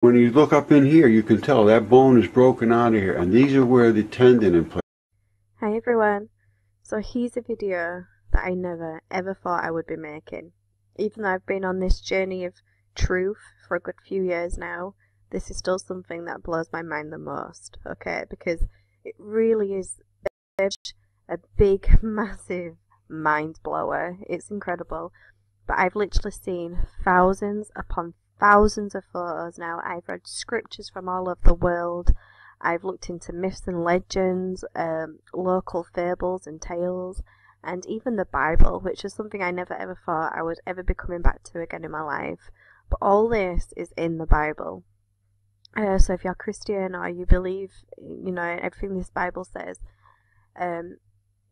When you look up in here, you can tell that bone is broken out of here, and these are where the tendon and plate. Hi everyone, so here's a video that I never ever thought I would be making. Even though I've been on this journey of truth for a good few years now, this is still something that blows my mind the most, okay? Because it really is a big, massive mind blower. It's incredible. But I've literally seen thousands upon thousands of photos now. I've read scriptures from all over the world. I've looked into myths and legends, local fables and tales, and even the Bible, which is something I never ever thought I would ever be coming back to again in my life. But all this is in the Bible. So if you're Christian or you believe, everything this Bible says, um,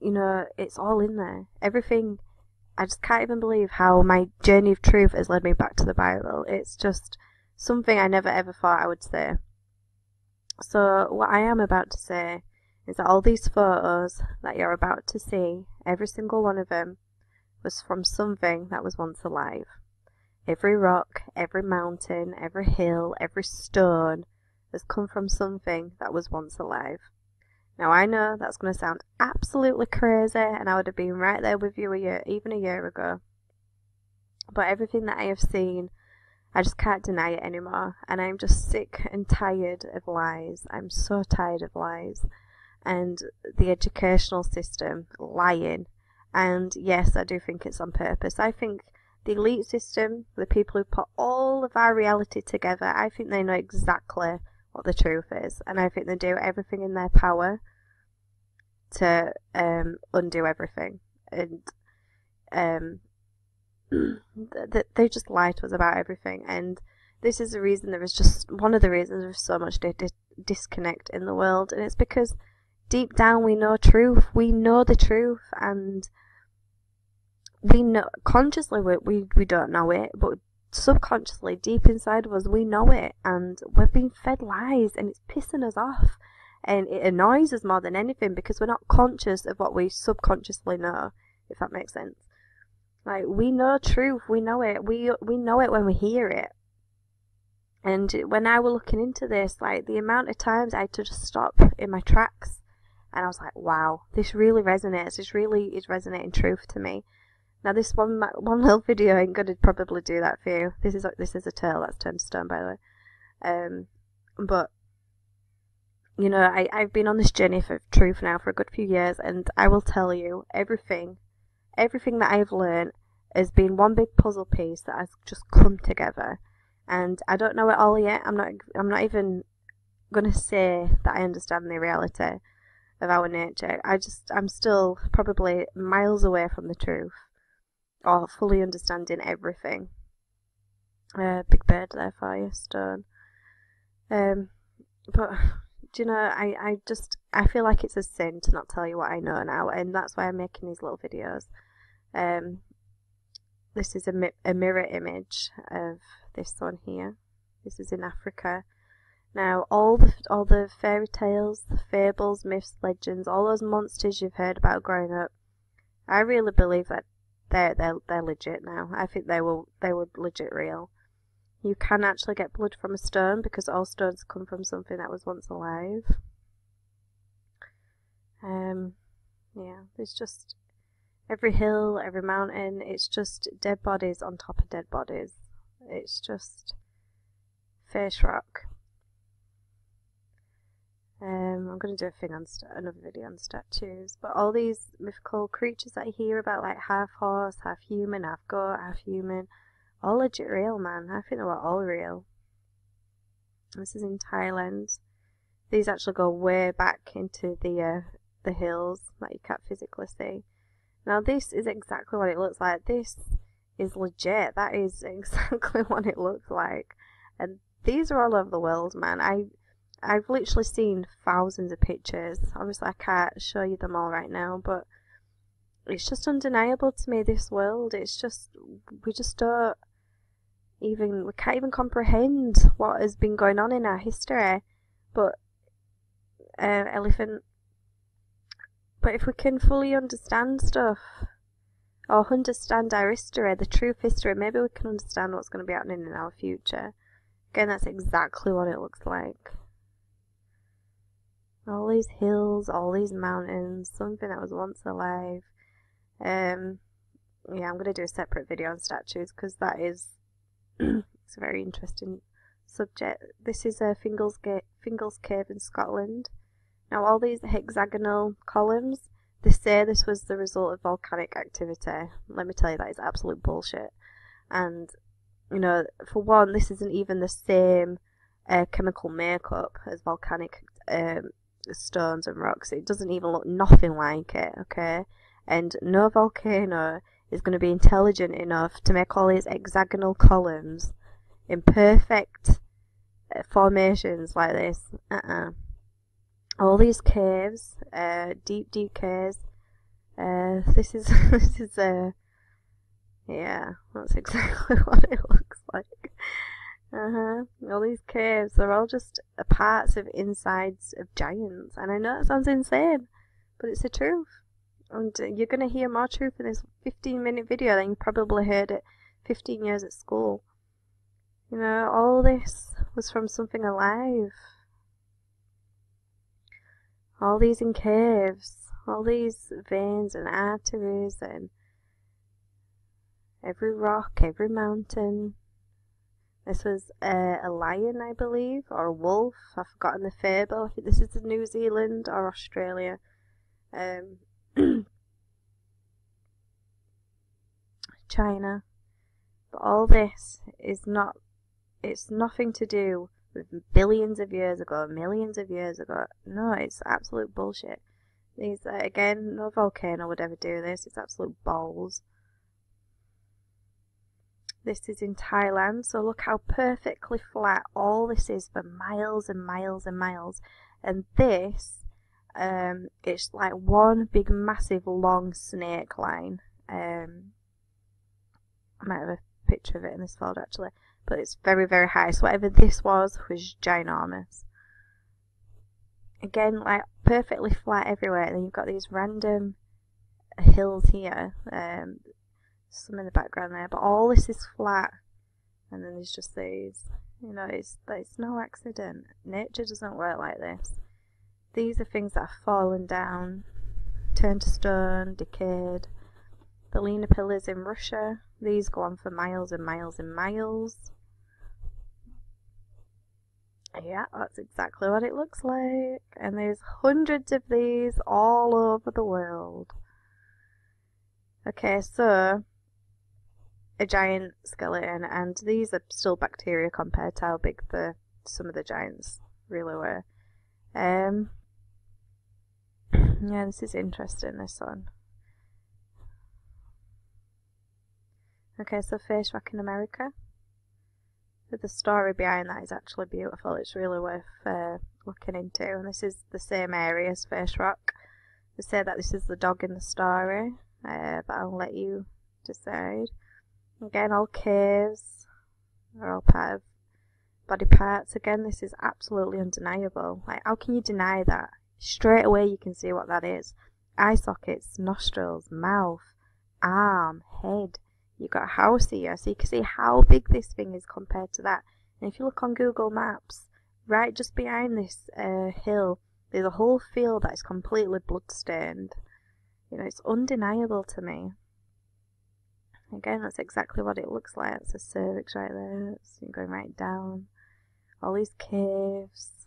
it's all in there. Everything. I just can't even believe how my journey of truth has led me back to the Bible. It's just something I never ever thought I would say. So what I am about to say is that all these photos that you're about to see, every single one of them, was from something that was once alive. Every rock, every mountain, every hill, every stone has come from something that was once alive. Now I know that's going to sound absolutely crazy, and I would have been right there with you even a year ago. But everything that I have seen, I just can't deny it anymore, and I'm just sick and tired of lies. I'm so tired of lies, and the educational system lying. And yes, I do think it's on purpose. I think the elite system, the people who put all of our reality together, I think they know exactly what the truth is, and I think they do everything in their power to undo everything. And they just lie to us about everything, and this is the reason there is just one of the reasons there's so much disconnect in the world, and it's because deep down we know truth, we know the truth, and we know consciously we don't know it, but subconsciously deep inside of us we know it, and we're being fed lies, and it's pissing us off, and it annoys us more than anything because we're not conscious of what we subconsciously know, if that makes sense. Like, we know truth, we know it, we know it when we hear it. And when I was looking into this, like, the amount of times I had to just stop in my tracks, and I was like, wow, this really resonates, this really is resonating truth to me. Now this one little video ain't gonna probably do that for you. This is a tale that's turned to stone, by the way. But I've been on this journey for truth now for a good few years, and I will tell you, everything that I've learned has been one big puzzle piece that has just come together. And I don't know it all yet. I'm not even gonna say that I understand the reality of our nature. I'm still probably miles away from the truth, or fully understanding everything. Big bird there for you, stone. But I feel like it's a sin to not tell you what I know now, and that's why I'm making these little videos. This is a mirror image of this one here. This is in Africa. Now, all the fairy tales, the fables, myths, legends, all those monsters you've heard about growing up, I really believe that they're legit now. I think they were legit real. You can actually get blood from a stone because all stones come from something that was once alive. Yeah, there's just every hill, every mountain, it's just dead bodies on top of dead bodies. It's just face rock. I'm going to do a thing on another video on statues, but all these mythical creatures that I hear about, like half horse, half human, half goat, half human, all legit real, man. I think they were all real. This is in Thailand. These actually go way back into the hills that you can't physically see. Now this is exactly what it looks like. This is legit. That is exactly what it looks like. And these are all over the world, man. I've literally seen thousands of pictures. Obviously I can't show you them all right now, but it's just undeniable to me, this world. It's just, we can't even comprehend what has been going on in our history. But elephant. But if we can fully understand stuff, or understand our history, the true history, maybe we can understand what's going to be happening in our future. Again, that's exactly what it looks like. All these hills, all these mountains, something that was once alive. Yeah, I'm going to do a separate video on statues because that is it's a very interesting subject. This is Fingal's Cave in Scotland. Now all these hexagonal columns, they say this was the result of volcanic activity. Let me tell you, that is absolute bullshit. And, you know, for one, this isn't even the same chemical makeup as volcanic stones and rocks. It doesn't even look nothing like it, okay? And no volcano is going to be intelligent enough to make all these hexagonal columns in perfect formations like this. All these caves, deep caves. This is yeah, that's exactly what it looks like. All these caves, they're all just parts of insides of giants. And I know it sounds insane, but it's the truth. And you're going to hear more truth in this 15-minute video than you probably heard it 15 years at school. You know, all this was from something alive. All these in caves, all these veins and arteries, and every rock, every mountain. This was a lion, I believe, or a wolf. I've forgotten the fable. I think this is New Zealand or Australia. China. But all this is not, it's nothing to do with billions of years ago, millions of years ago. No, it's absolute bullshit. These, again, no volcano would ever do this. It's absolute balls. This is in Thailand, so look how perfectly flat all this is for miles and miles and miles. And this, it's like one big massive long snake line. I might have a picture of it in this folder actually, but it's very, very high. So whatever this was ginormous. Again, like perfectly flat everywhere. And then you've got these random hills here. Some in the background there, but all this is flat, and then there's just these. You know, it's no accident. Nature doesn't work like this. These are things that have fallen down, turned to stone, decayed. The Lena pillars in Russia, these go on for miles and miles and miles. Yeah, that's exactly what it looks like. And there's hundreds of these all over the world. Okay, so a giant skeleton, and these are still bacteria compared to how big some of the giants really were. Yeah, this is interesting, this one. Okay, so face rock in America. The story behind that is actually beautiful. It's really worth looking into. And this is the same area as face rock. They say that this is the dog in the story, but I'll let you decide. Again, all caves are all part of body parts. Again, this is absolutely undeniable. Like, how can you deny that? Straight away you can see what that is. Eye sockets, nostrils, mouth, arm, head. You've got a house here, so you can see how big this thing is compared to that. And if you look on Google Maps, right just behind this hill, there's a whole field that is completely blood-stained. You know, it's undeniable to me. Again, that's exactly what it looks like. It's a cervix right there. So you're going right down. All these caves.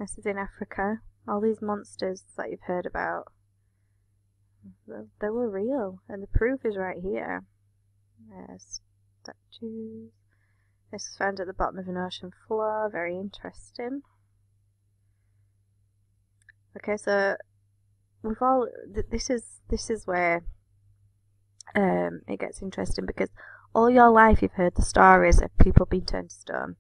This is in Africa. All these monsters that you've heard about, they were real. And the proof is right here. Statues. This is found at the bottom of an ocean floor. Very interesting. Okay, so we've all... This is where... it gets interesting, because all your life you've heard the stories of people being turned to stone,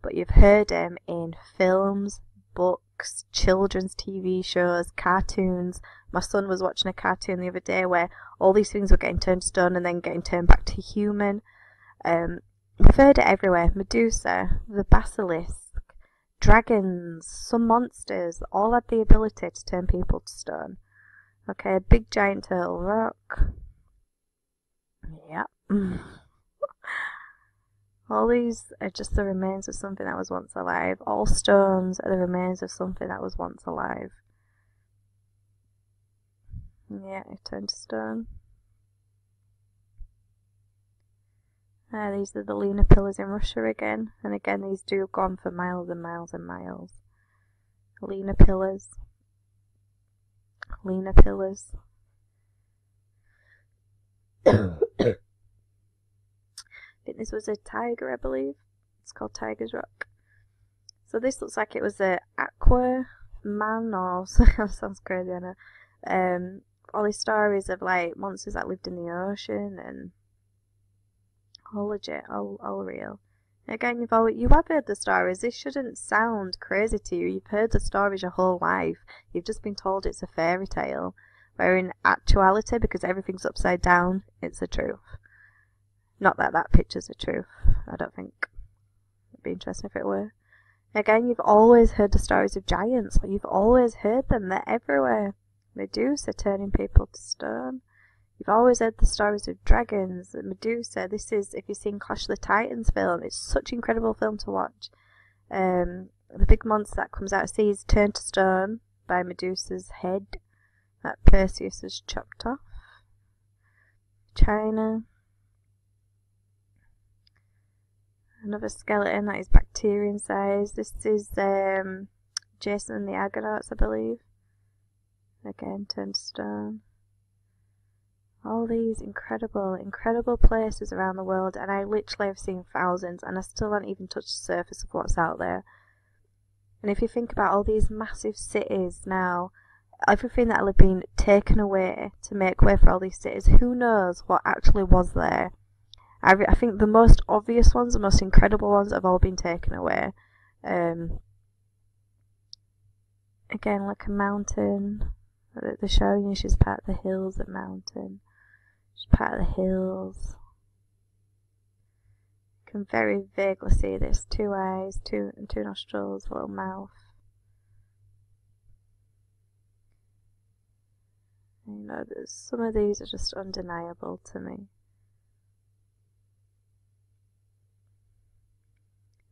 but you've heard them in films, books, children's TV shows, cartoons. My son was watching a cartoon the other day where all these things were getting turned to stone and then getting turned back to human. We've heard it everywhere. Medusa, the basilisk, dragons, some monsters, all had the ability to turn people to stone. Okay, big giant turtle rock. Yep. All these are just the remains of something that was once alive. All stones are the remains of something that was once alive. Yeah, it turned to stone. These are the lunar pillars in Russia again. And again, these do go on for miles and miles and miles. Lunar pillars. Lunar pillars. I think this was a tiger, I believe. It's called Tiger's Rock. So this looks like it was a aqua man, or sounds crazy, I know. All these stories of like monsters that lived in the ocean and all legit, all real. Again, you have heard the stories. This shouldn't sound crazy to you. You've heard the stories your whole life. You've just been told it's a fairy tale. Where in actuality, because everything's upside down, it's the truth. Not that that picture's the truth, I don't think. It'd be interesting if it were. Again, you've always heard the stories of giants. Like, you've always heard them. They're everywhere. Medusa turning people to stone. You've always heard the stories of dragons, Medusa. This is, if you've seen Clash of the Titans film, it's such an incredible film to watch. The big monster that comes out of sea is turned to stone by Medusa's head that Perseus has chopped off. China. Another skeleton that is bacterium size. This is Jason and the Argonauts, I believe. Again, turned to stone. All these incredible, incredible places around the world, and I literally have seen thousands, and I still haven't even touched the surface of what's out there. And if you think about all these massive cities now, everything that will have been taken away to make way for all these cities, who knows what actually was there? I think the most obvious ones, the most incredible ones, have all been taken away. Again, like a mountain. They're showing you she's part of the hills, the mountain. She's part of the hills. You can very vaguely see this. 2 eyes, two nostrils, a little mouth. You know, some of these are just undeniable to me.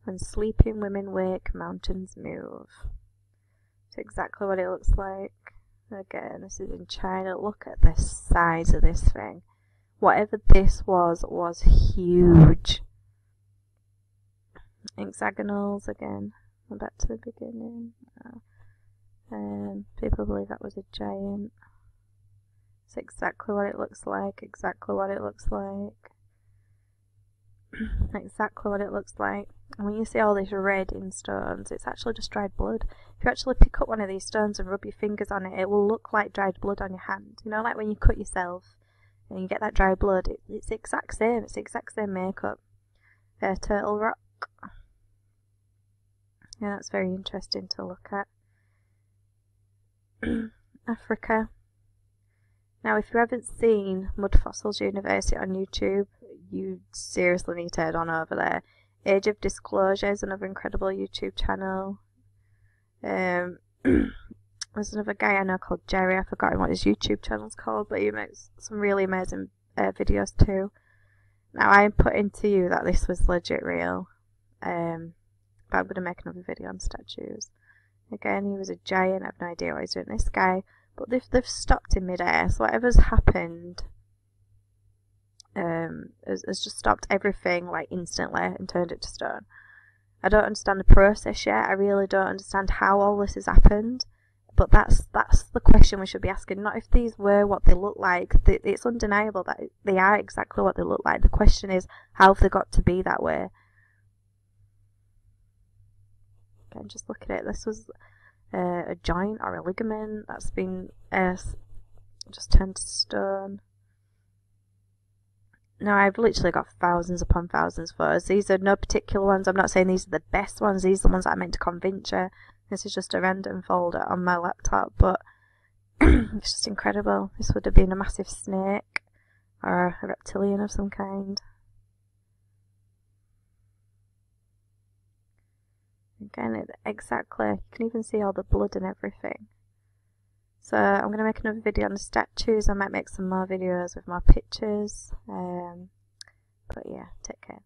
When sleeping women wake, mountains move. It's exactly what it looks like. Again, this is in China. Look at the size of this thing. Whatever this was huge. Hexagonals again. Back to the beginning. People believe that was a giant. It's exactly what it looks like. Exactly what it looks like. Exactly what it looks like. And when you see all this red in stones, it's actually just dried blood. If you actually pick up one of these stones and rub your fingers on it, it will look like dried blood on your hand. You know, like when you cut yourself and you get that dry blood, it's the exact same. It's the exact same makeup. Turtle rock. Yeah, that's very interesting to look at. Africa. Now, if you haven't seen Mud Fossils University on YouTube, you seriously need to head on over there. Age of Disclosure is another incredible YouTube channel. There's another guy I know called Jerry. I've forgotten what his YouTube channel's called, but he makes some really amazing videos too. Now, I'm putting to you that this was legit real. But I'm going to make another video on statues. Again, he was a giant. I have no idea what he's doing. This guy, but they've stopped in midair. So whatever's happened has just stopped everything like instantly and turned it to stone. I don't understand the process yet. I really don't understand how all this has happened. But that's the question we should be asking. Not if these were what they look like. It's undeniable that they are exactly what they look like. The question is, how have they got to be that way? Again, just look at it. This was a joint or a ligament that's been just turned to stone. Now, I've literally got thousands upon thousands of photos. These are no particular ones. I'm not saying these are the best ones. These are the ones that I meant to convince you. This is just a random folder on my laptop, but it's just incredible. This would have been a massive snake or a reptilian of some kind. Again, exactly. You can even see all the blood and everything. So I'm going to make another video on the statues. I might make some more videos with more pictures. But yeah, take care.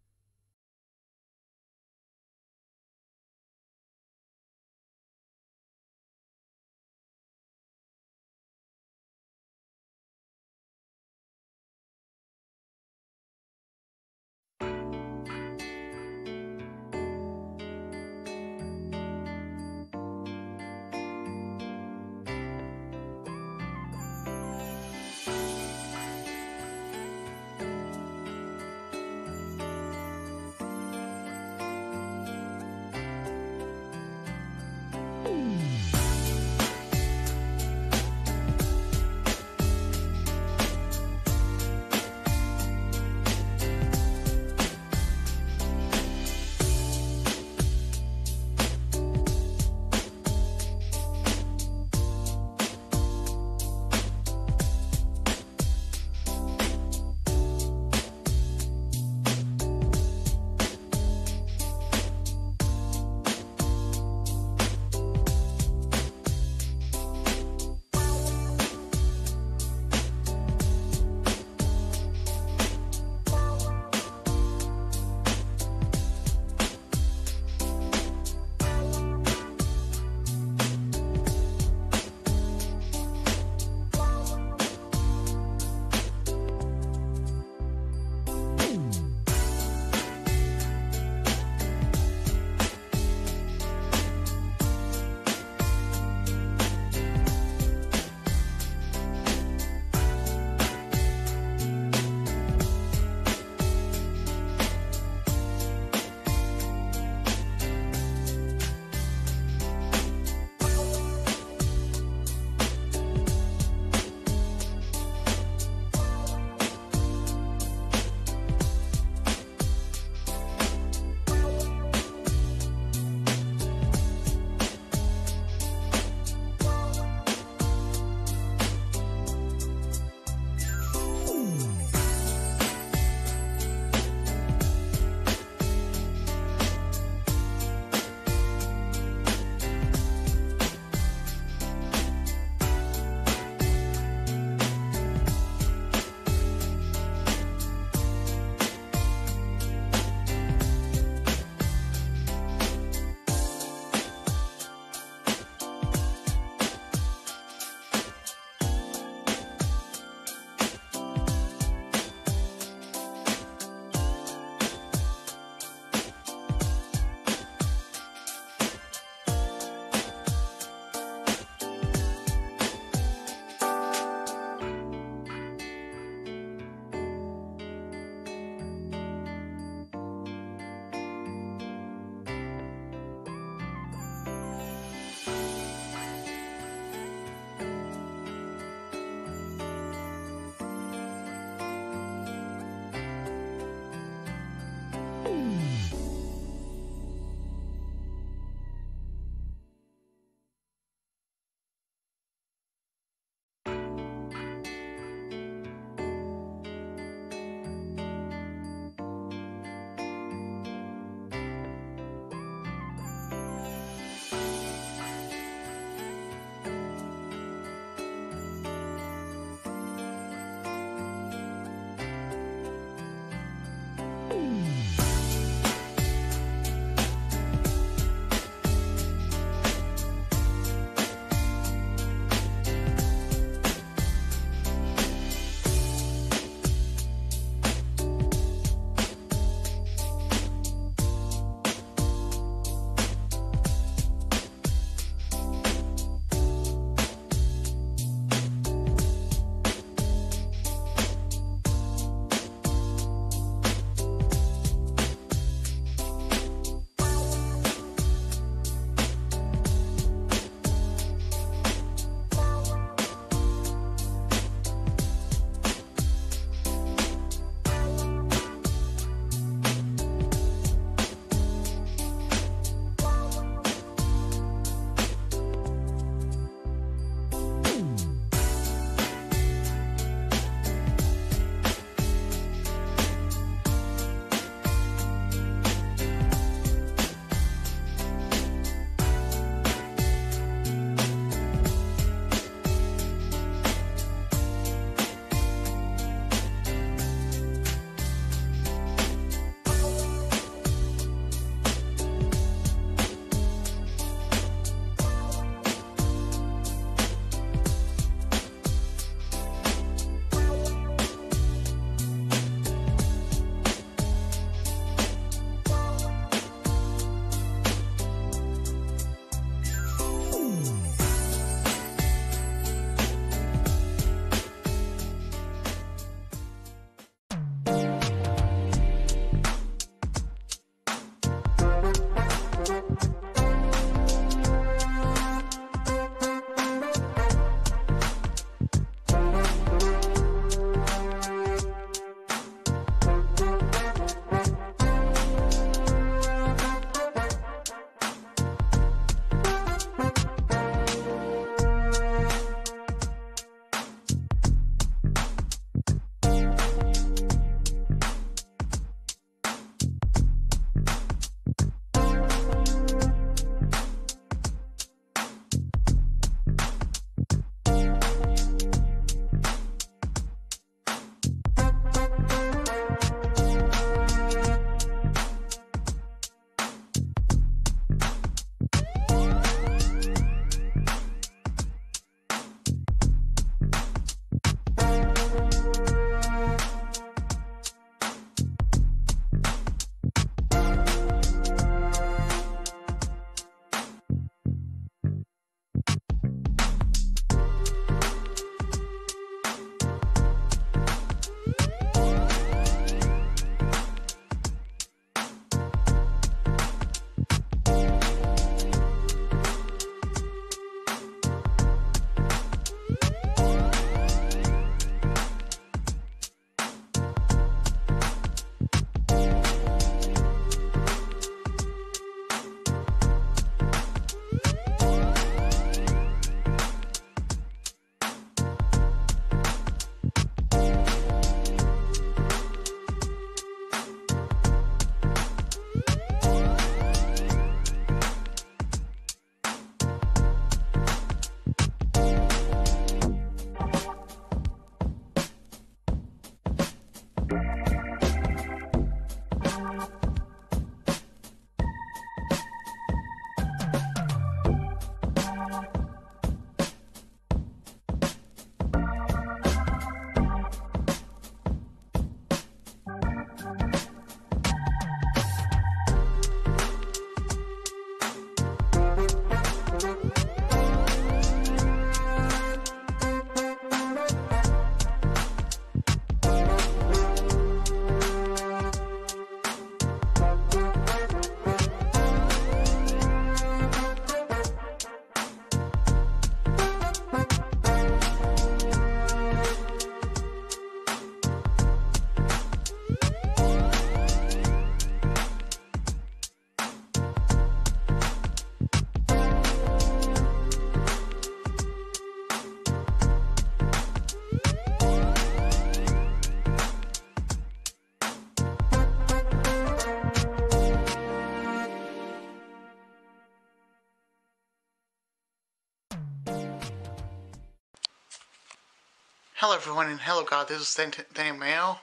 Hello everyone and hello God, this is Daniel Mayo.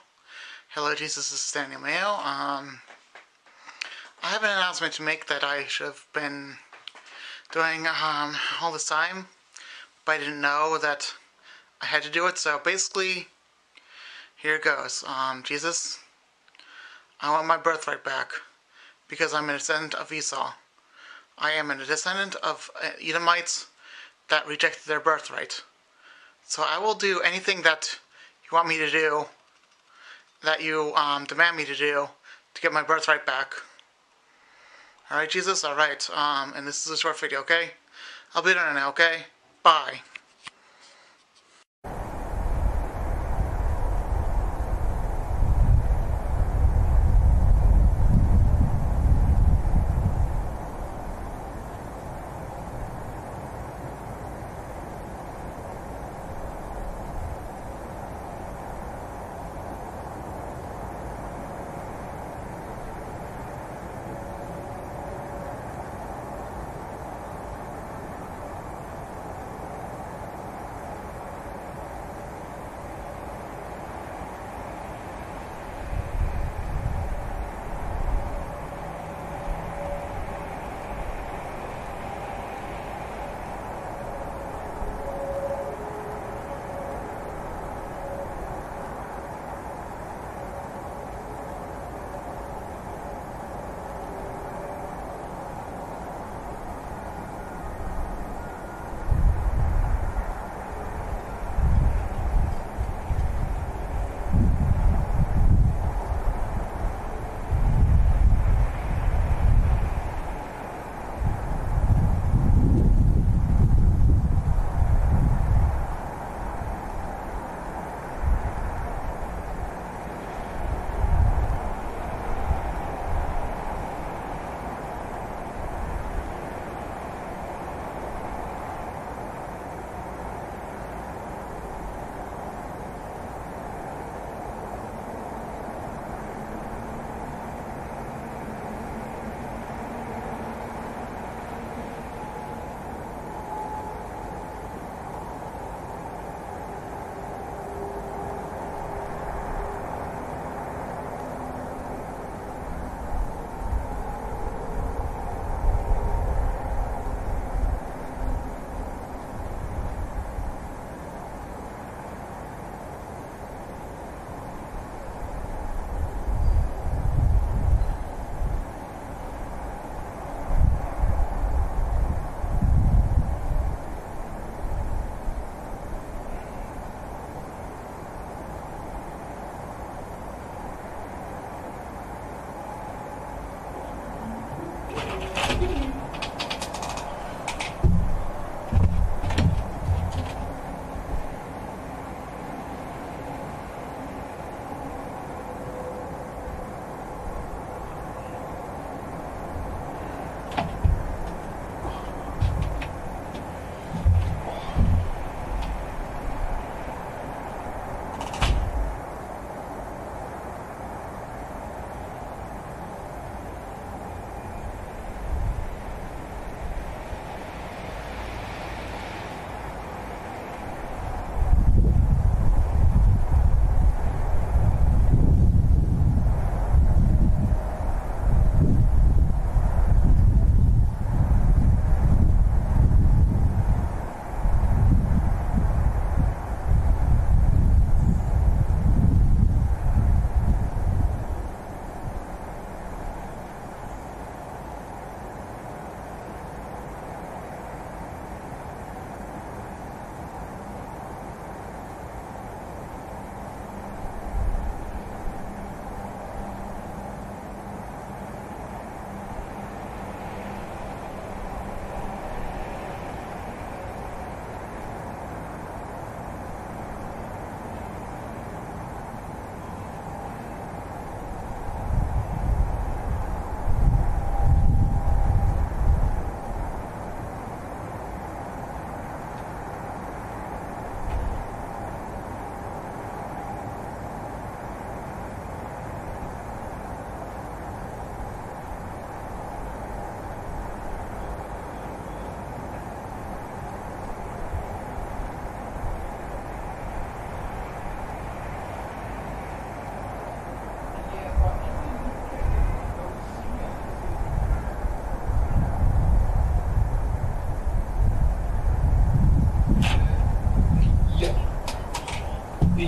Hello Jesus, this is Daniel Mayo. I have an announcement to make that I should have been doing all this time, but I didn't know that I had to do it, so basically, here it goes. Jesus, I want my birthright back, because I'm a descendant of Esau. I am a descendant of Edomites that rejected their birthright. So I will do anything that you want me to do, that you demand me to do, to get my birthright back. Alright, Jesus? Alright, and this is a short video, okay? I'll be done now, okay? Bye.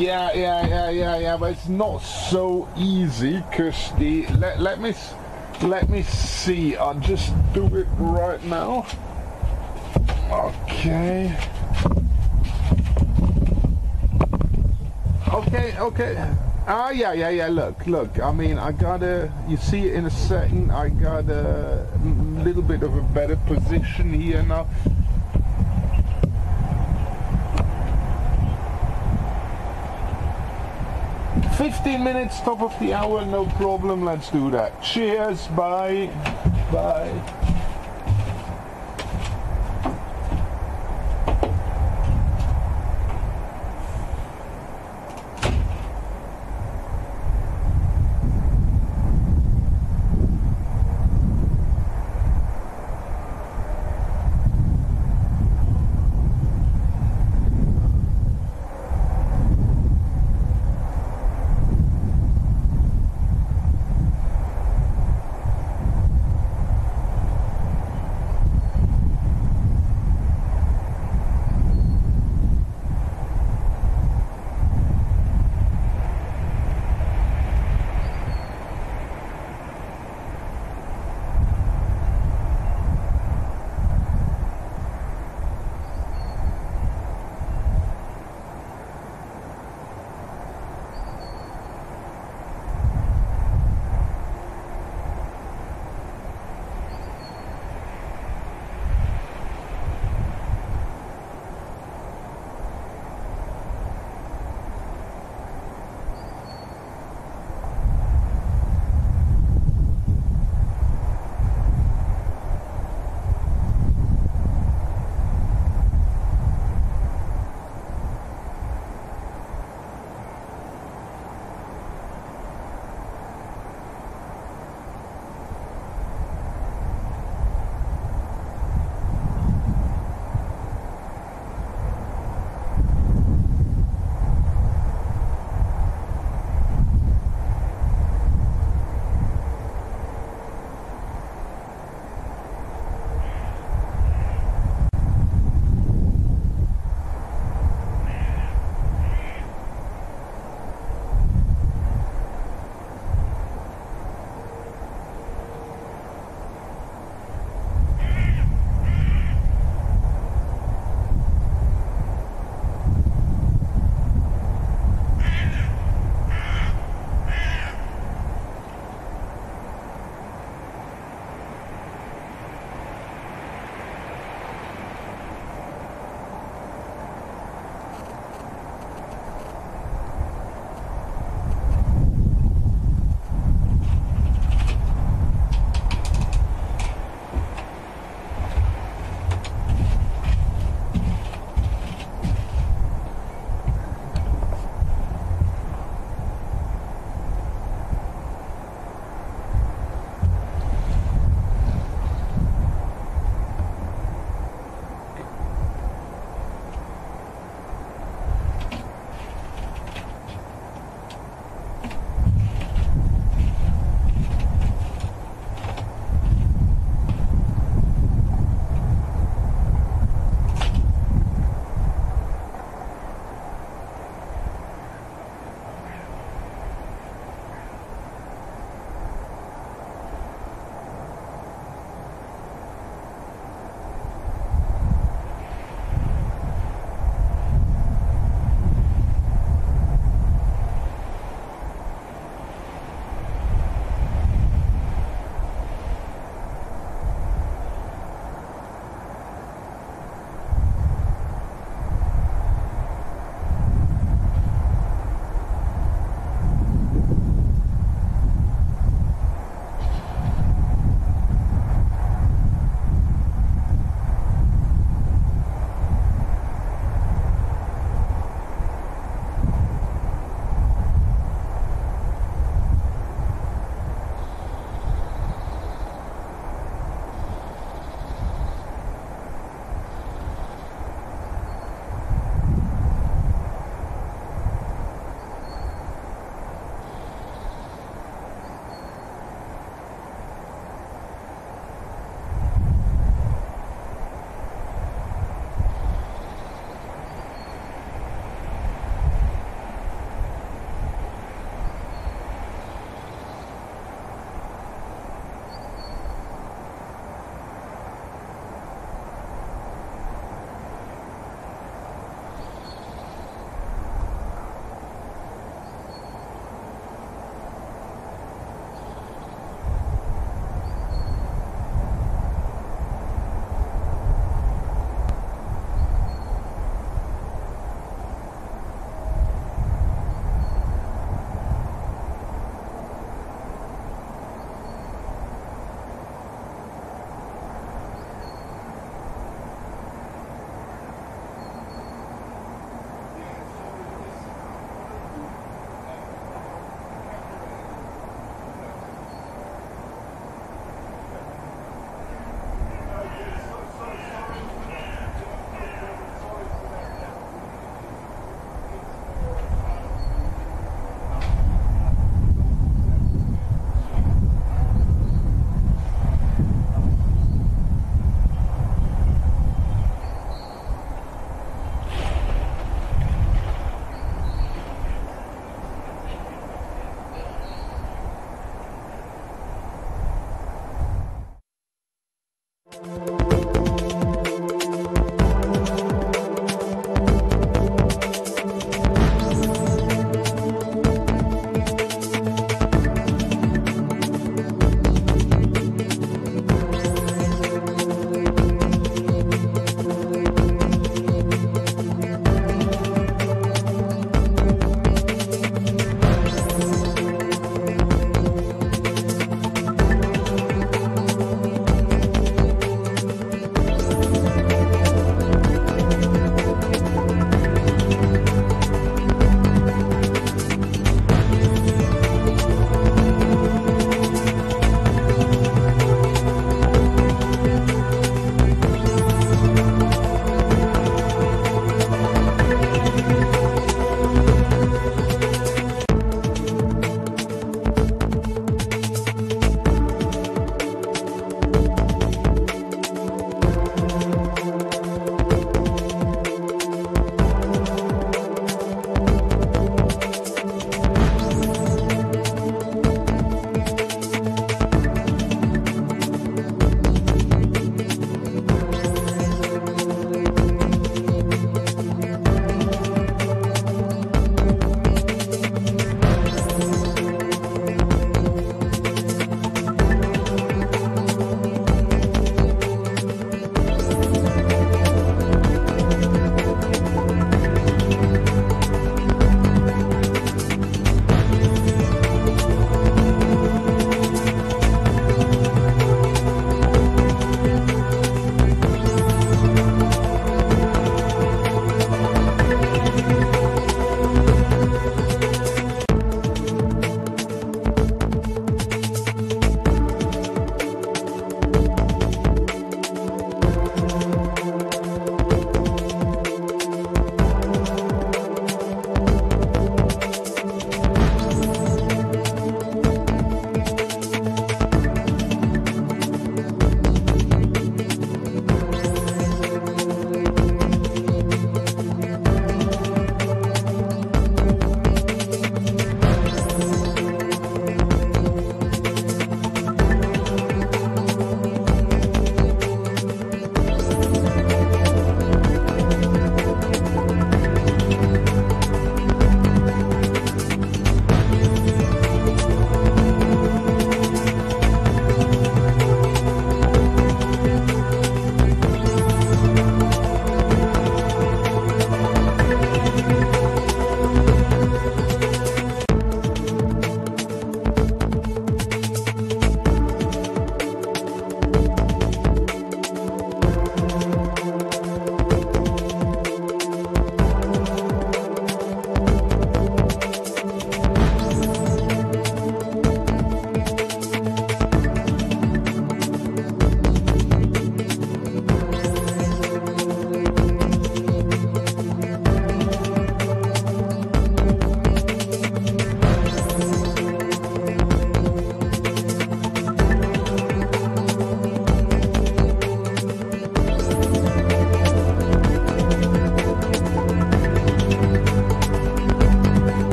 Yeah, but it's not so easy because let me see. I'll just do it right now. Okay. Yeah. Look. I mean, I gotta. You see it in a second. I got a little bit of a better position here now. "15 minutes, top of the hour, no problem, let's do that. Cheers, bye.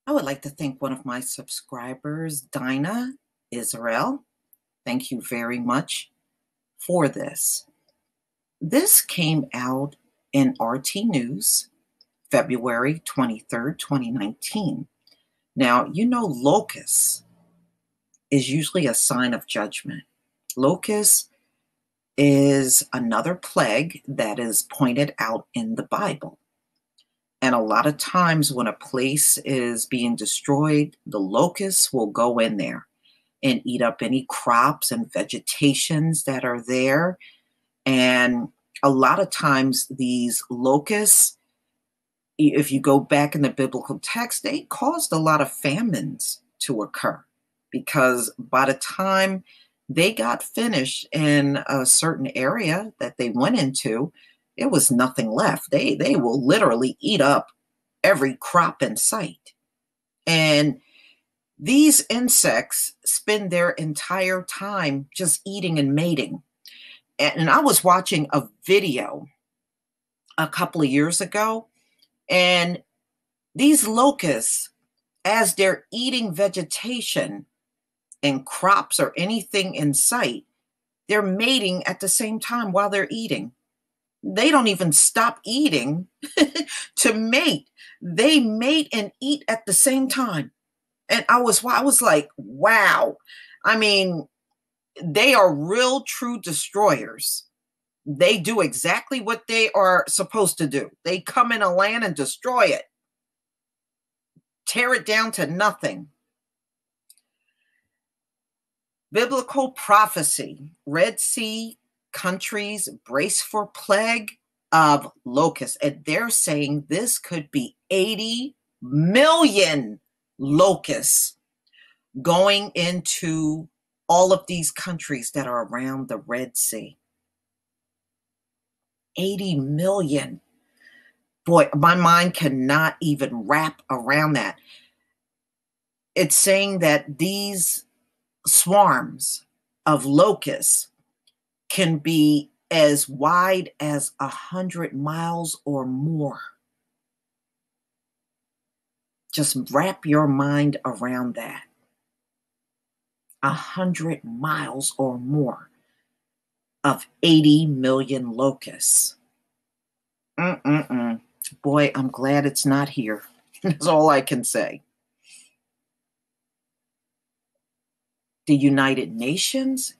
I would like to thank one of my subscribers, Dinah Israel. Thank you very much for this. This came out in RT News, February 23rd, 2019. Now, you know, locust is usually a sign of judgment. Locust is another plague that is pointed out in the Bible. And a lot of times when a place is being destroyed, the locusts will go in there and eat up any crops and vegetations that are there. And a lot of times these locusts, if you go back in the biblical text, they caused a lot of famines to occur, because by the time they got finished in a certain area that they went into, it was nothing left. They will literally eat up every crop in sight. And these insects spend their entire time just eating and mating. And I was watching a video a couple of years ago, and these locusts, as they're eating vegetation and crops or anything in sight, they're mating at the same time while they're eating. They don't even stop eating to mate. They mate and eat at the same time. And I was like, wow. I mean, they are real true destroyers. They do exactly what they are supposed to do. They come in a land and destroy it, tear it down to nothing. Biblical prophecy, Red Sea countries brace for plague of locusts. And they're saying this could be 80 million locusts going into all of these countries that are around the Red Sea. 80 million. Boy, my mind cannot even wrap around that. It's saying that these swarms of locusts can be as wide as 100 miles or more. Just wrap your mind around that. 100 miles or more of 80 million locusts. Boy, I'm glad it's not here. That's all I can say. The United Nations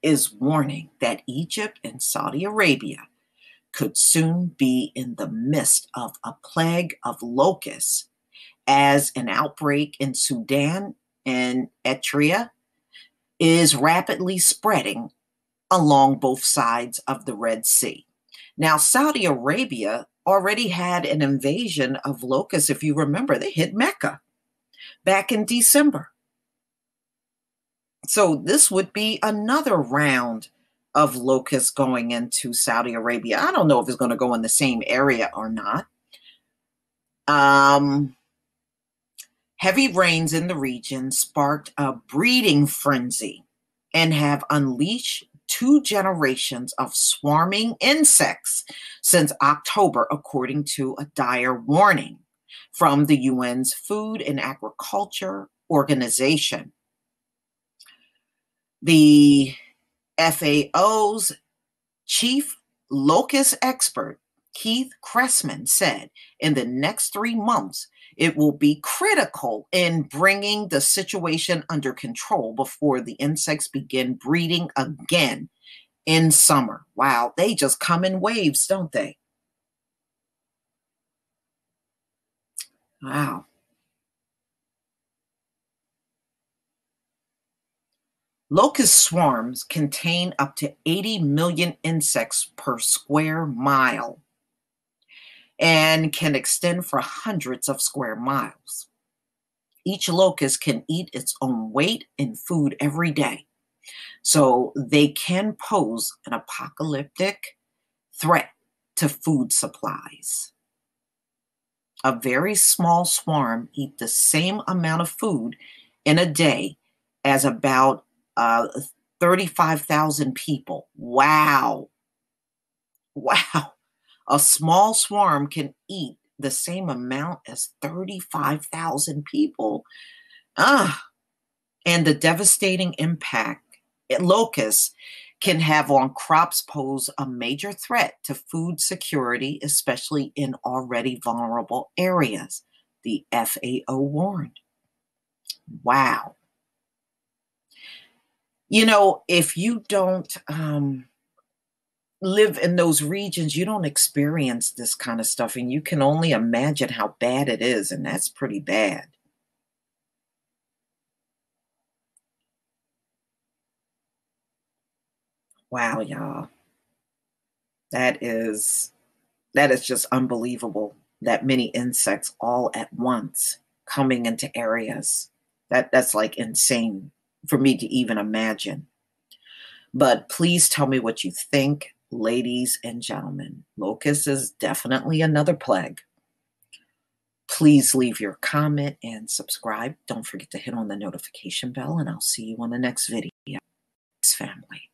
is warning that Egypt and Saudi Arabia could soon be in the midst of a plague of locusts, as an outbreak in Sudan and Eritrea is rapidly spreading along both sides of the Red Sea. Now, Saudi Arabia already had an invasion of locusts. If you remember, they hit Mecca back in December. So this would be another round of locusts going into Saudi Arabia. I don't know if it's going to go in the same area or not. Heavy rains in the region sparked a breeding frenzy and have unleashed 2 generations of swarming insects since October, according to a dire warning from the UN's Food and Agriculture Organization. The FAO's chief locust expert, Keith Cressman, said in the next 3 months, it will be critical in bringing the situation under control before the insects begin breeding again in summer. Wow, they just come in waves, don't they? Wow. Locust swarms contain up to 80 million insects per square mile and can extend for hundreds of square miles. Each locust can eat its own weight in food every day, so they can pose an apocalyptic threat to food supplies. A very small swarm eat the same amount of food in a day as about 35,000 people. Wow. Wow. A small swarm can eat the same amount as 35,000 people. And the devastating impact locusts can have on crops pose a major threat to food security, especially in already vulnerable areas, the FAO warned. Wow. You know, if you don't live in those regions, you don't experience this kind of stuff, and you can only imagine how bad it is, and that's pretty bad. Wow, y'all. That is just unbelievable, that many insects all at once coming into areas. That's like insane for me to even imagine. But please tell me what you think, ladies and gentlemen. Locust is definitely another plague. Please leave your comment and subscribe. Don't forget to hit on the notification bell, and I'll see you on the next video. Peace, family.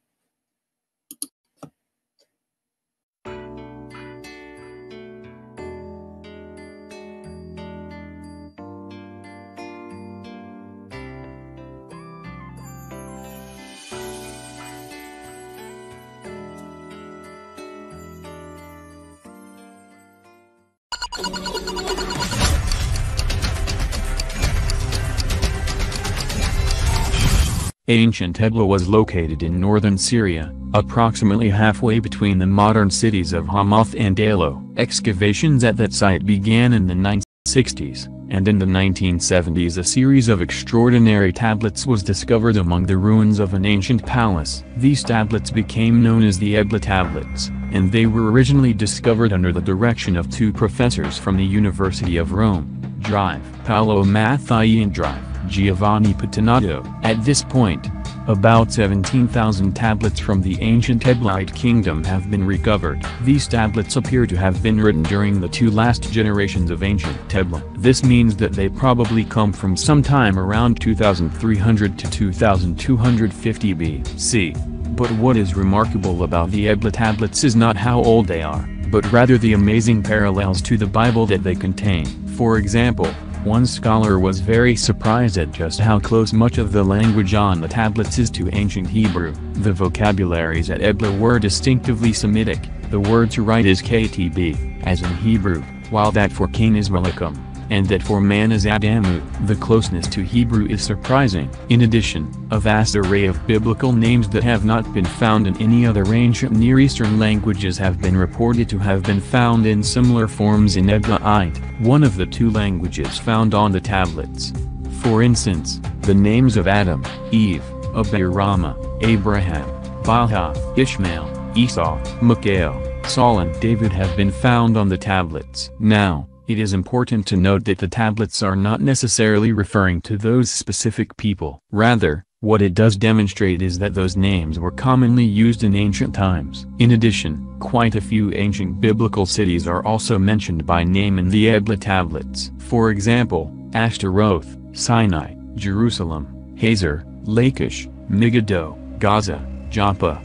Ancient Ebla was located in northern Syria, approximately halfway between the modern cities of Hamath and Ailo. Excavations at that site began in the 1960s, and in the 1970s a series of extraordinary tablets was discovered among the ruins of an ancient palace. These tablets became known as the Ebla tablets, and they were originally discovered under the direction of two professors from the University of Rome, Drive Paolo Mattei and Drive Giovanni Patinato. At this point, about 17,000 tablets from the ancient Eblite kingdom have been recovered. These tablets appear to have been written during the two last generations of ancient Ebla. This means that they probably come from sometime around 2300 to 2250 BC. But what is remarkable about the Ebla tablets is not how old they are, but rather the amazing parallels to the Bible that they contain. For example, one scholar was very surprised at just how close much of the language on the tablets is to ancient Hebrew. The vocabularies at Ebla were distinctively Semitic. The word to write is ktb, as in Hebrew, while that for Cain is Welcome, and that for man is Adamu. The closeness to Hebrew is surprising. In addition, a vast array of biblical names that have not been found in any other ancient Near Eastern languages have been reported to have been found in similar forms in Eblaite, one of the two languages found on the tablets. For instance, the names of Adam, Eve, Abirama, Abraham, Balha, Ishmael, Esau, Mikhail, Saul and David have been found on the tablets. Now, it is important to note that the tablets are not necessarily referring to those specific people. Rather, what it does demonstrate is that those names were commonly used in ancient times. In addition, quite a few ancient biblical cities are also mentioned by name in the Ebla tablets. For example, Ashtaroth, Sinai, Jerusalem, Hazor, Lachish, Megiddo, Gaza, Joppa,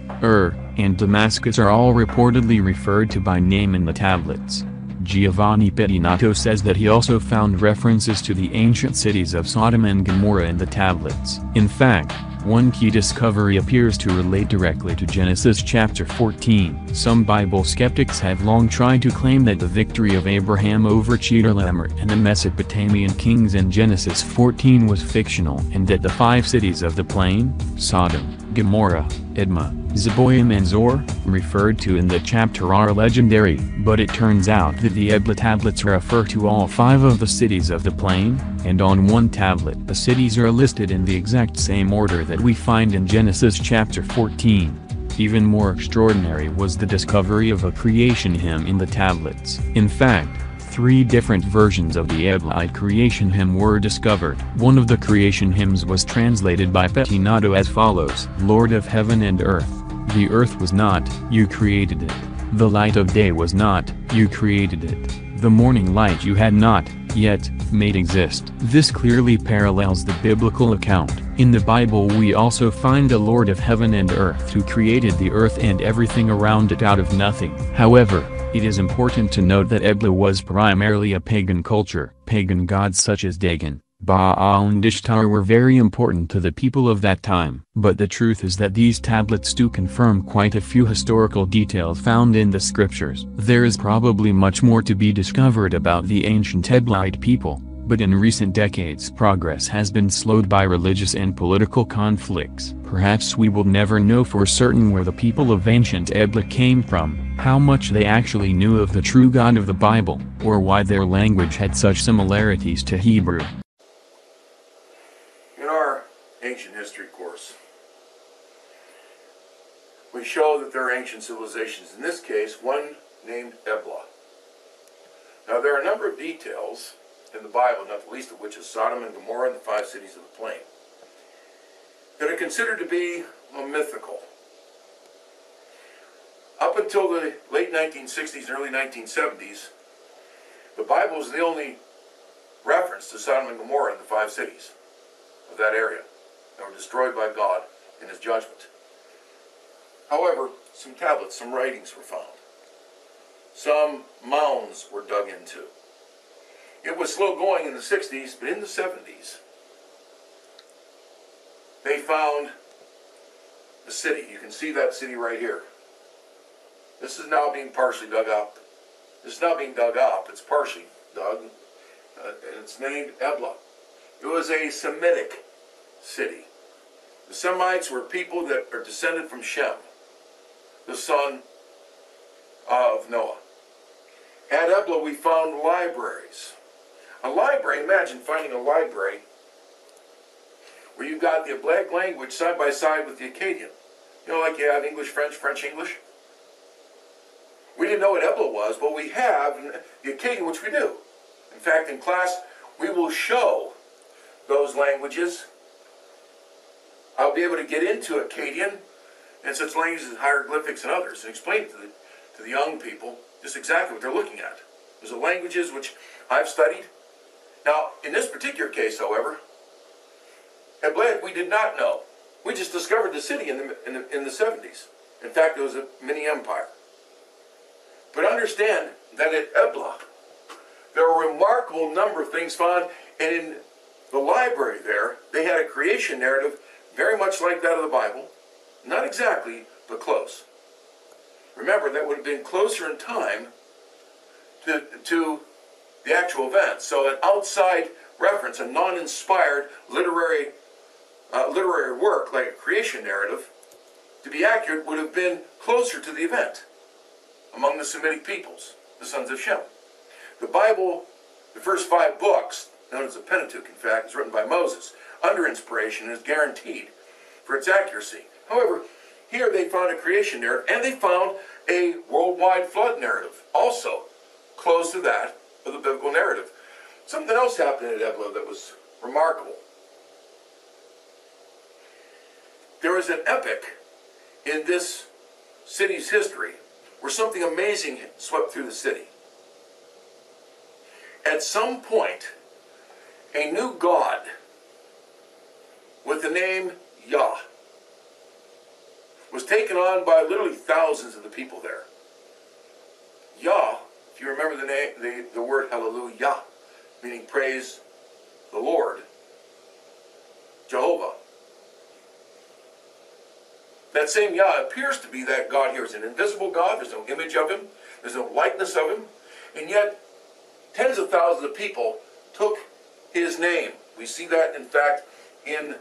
and Damascus are all reportedly referred to by name in the tablets. Giovanni Patinato says that he also found references to the ancient cities of Sodom and Gomorrah in the tablets. In fact, one key discovery appears to relate directly to Genesis chapter 14. Some Bible skeptics have long tried to claim that the victory of Abraham over Chedorlaomer and the Mesopotamian kings in Genesis 14 was fictional, and that the five cities of the plain, Sodom, Gomorrah, Admah, Zeboim and Zor, referred to in the chapter are legendary. But it turns out that the Ebla tablets refer to all five of the cities of the plain, and on one tablet the cities are listed in the exact same order that we find in Genesis chapter 14. Even more extraordinary was the discovery of a creation hymn in the tablets. In fact, 3 different versions of the Eblite creation hymn were discovered. One of the creation hymns was translated by Patinato as follows: Lord of heaven and earth, the earth was not, you created it. The light of day was not, you created it. The morning light you had not, yet made exist. This clearly parallels the biblical account. In the Bible we also find a Lord of heaven and earth who created the earth and everything around it out of nothing. However, it is important to note that Ebla was primarily a pagan culture. Pagan gods such as Dagon, Baal and Ishtar were very important to the people of that time. But the truth is that these tablets do confirm quite a few historical details found in the scriptures. There is probably much more to be discovered about the ancient Eblite people, but in recent decades progress has been slowed by religious and political conflicts. Perhaps we will never know for certain where the people of ancient Ebla came from, how much they actually knew of the true God of the Bible, or why their language had such similarities to Hebrew. In our ancient history course, we show that there are ancient civilizations, in this case one named Ebla. Now there are a number of details in the Bible, not the least of which is Sodom and Gomorrah and the 5 cities of the plain, that are considered to be mythical. Up until the late 1960s and early 1970s, the Bible was the only reference to Sodom and Gomorrah and the 5 cities of that area that were destroyed by God in his judgment. However, some tablets, some writings were found. Some mounds were dug into. It was slow going in the 60s, but in the 70s, they found a city. You can see that city right here. This is now being partially dug up. This is now being dug up. It's partially dug, and it's named Ebla. It was a Semitic city. The Semites were people that are descended from Shem, the son of Noah. At Ebla we found libraries. A library, imagine finding a library where you've got the black language side by side with the Akkadian. You know, like you have English, French, French, English. We didn't know what Ebla was, but we have the Akkadian, which we do. In fact, in class, we will show those languages. I'll be able to get into Akkadian and such languages as hieroglyphics and others and explain it to the young people just exactly what they're looking at. Those are languages which I've studied. Now, in this particular case, however, Ebla we did not know. We just discovered the city in the 70s. In fact, it was a mini empire. But understand that at Ebla, there were a remarkable number of things found, and in the library there, they had a creation narrative very much like that of the Bible. Not exactly, but close. Remember, that would have been closer in time to the actual event. So an outside reference, a non-inspired literary work like a creation narrative, to be accurate, would have been closer to the event among the Semitic peoples, the sons of Shem. The Bible, the first 5 books, known as the Pentateuch, in fact, is written by Moses, under inspiration, and is guaranteed for its accuracy. However, here they found a creation narrative, and they found a worldwide flood narrative, also close to that of the biblical narrative. Something else happened at Ebla that was remarkable. There was an epic in this city's history where something amazing swept through the city. At some point, a new god with the name Yah was taken on by literally thousands of the people there. Yah, if you remember the name, the word hallelujah, meaning praise the Lord, Jehovah. That same Yah appears to be that God here. Is an invisible God. There's no image of him. There's no likeness of him. And yet, tens of thousands of people took his name. We see that, in fact, in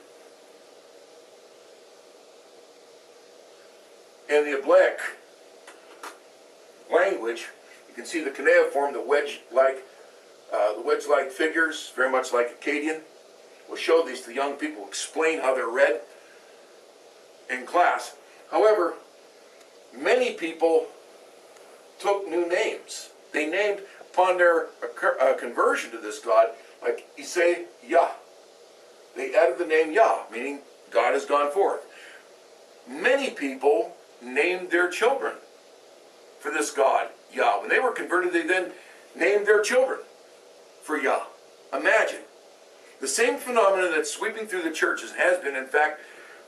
the Ablaic language. You can see the cuneiform, the wedge-like figures, very much like Akkadian. We'll show these to the young people, explain how they're read in class. However, many people took new names. They named upon their conversion to this God, like Isai Yah. They added the name Yah, meaning God has gone forth. Many people named their children for this God, Yah. When they were converted, they then named their children for Yah. Imagine. The same phenomenon that's sweeping through the churches has been, in fact,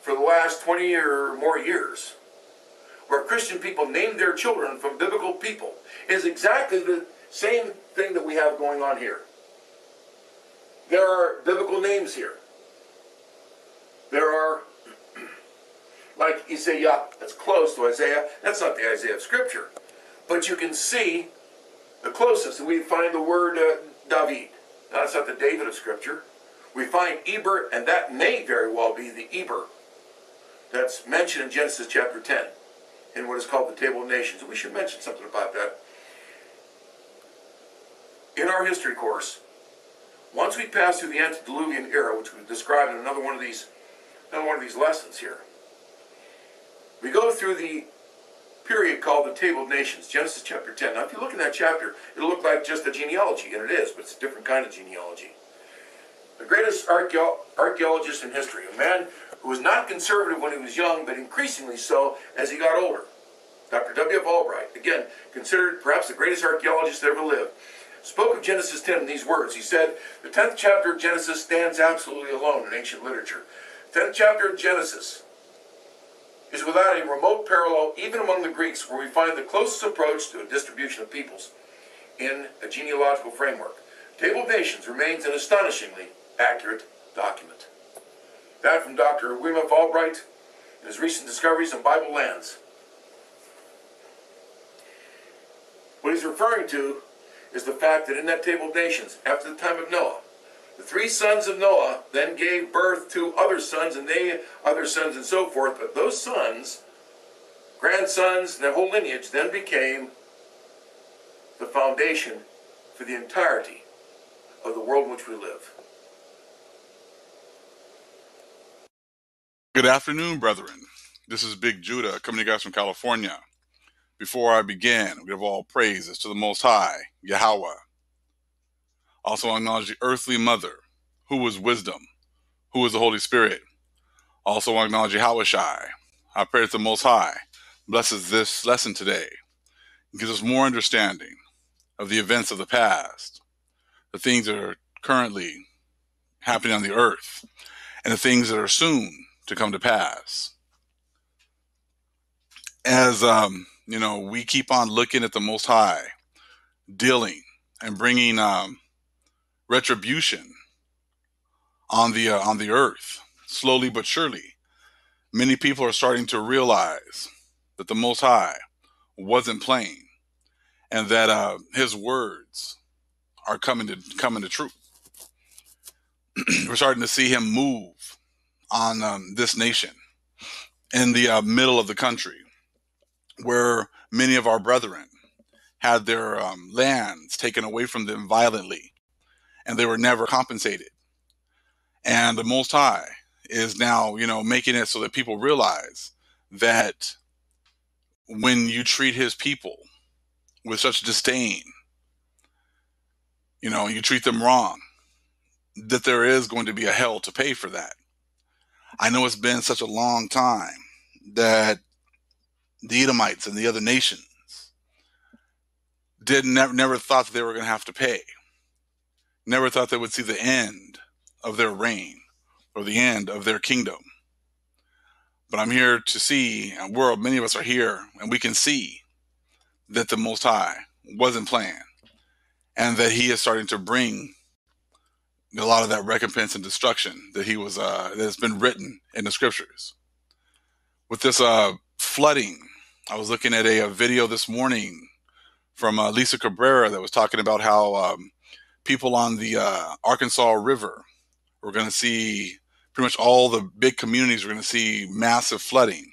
for the last 20 or more years, where Christian people named their children from biblical people, is exactly the same thing that we have going on here. There are biblical names here. There are, like Isaiah, that's close to Isaiah. That's not the Isaiah of Scripture. But you can see the closest. We find the word David. Now, that's not the David of Scripture. We find Eber, and that may very well be the Eber that's mentioned in Genesis chapter 10 in what is called the Table of Nations. We should mention something about that. In our history course, once we pass through the antediluvian era, which we described in another one of these lessons here, we go through the period called the Table of Nations, Genesis chapter 10. Now, if you look in that chapter, it'll look like just a genealogy, and it is, but it's a different kind of genealogy. The greatest archaeologist in history, a man who was not conservative when he was young, but increasingly so as he got older, Dr. W.F. Albright, again, considered perhaps the greatest archaeologist that ever lived, spoke of Genesis 10 in these words. He said, the 10th chapter of Genesis stands absolutely alone in ancient literature. The 10th chapter of Genesis is without a remote parallel even among the Greeks, where we find the closest approach to a distribution of peoples in a genealogical framework. Table of Nations remains an astonishingly accurate document. That from Dr. William F. Albright and his recent discoveries on Bible lands. What he's referring to is the fact that in that Table of Nations, after the time of Noah, the three sons of Noah then gave birth to other sons, and they other sons, and so forth. But those sons, grandsons, and their whole lineage then became the foundation for the entirety of the world in which we live. Good afternoon, brethren. This is Big Judah coming to you guys from California. Before I begin, we give all praises to the Most High, Yahweh. Also acknowledge the earthly mother, who is wisdom, who is the Holy Spirit. Also acknowledge Yahweh Shai. I pray that the Most High blesses this lesson today and gives us more understanding of the events of the past, the things that are currently happening on the earth, and the things that are soon to come to pass. As we keep on looking at the Most High dealing and bringing retribution on the earth, slowly but surely, many people are starting to realize that the Most High wasn't playing, and that His words are coming to truth. We're starting to see Him move on this nation in the middle of the country, where many of our brethren had their lands taken away from them violently, and they were never compensated. And the Most High is now, making it so that people realize that when you treat His people with such disdain, you treat them wrong, that there is going to be a hell to pay for that. I know it's been such a long time that the Edomites and the other nations never thought that they were going to have to pay. Never thought they would see the end of their reign or the end of their kingdom. But I'm here to see, and many of us are here, and we can see that the Most High wasn't playing, and that He is starting to bring a lot of that recompense and destruction that that's been written in the scriptures. With this flooding, I was looking at a video this morning from Lisa Cabrera that was talking about how people on the Arkansas River were going to see, pretty much all the big communities are going to see massive flooding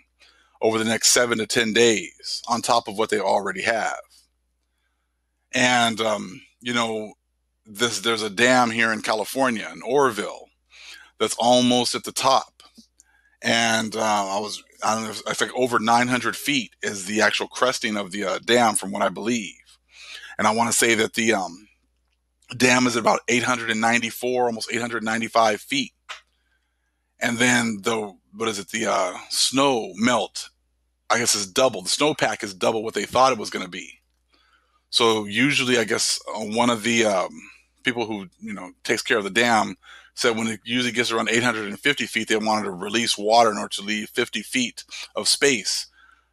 over the next 7 to 10 days on top of what they already have. And, there's a dam here in California, in Oroville, that's almost at the top. And I don't know, I think over 900 feet is the actual cresting of the dam, from what I believe. And I want to say that the dam is about 894, almost 895 feet. And then the snow melt, I guess, is double. The snowpack is double what they thought it was going to be. So usually, I guess, one of the people who, takes care of the dam said when it usually gets around 850 feet, they wanted to release water in order to leave 50 feet of space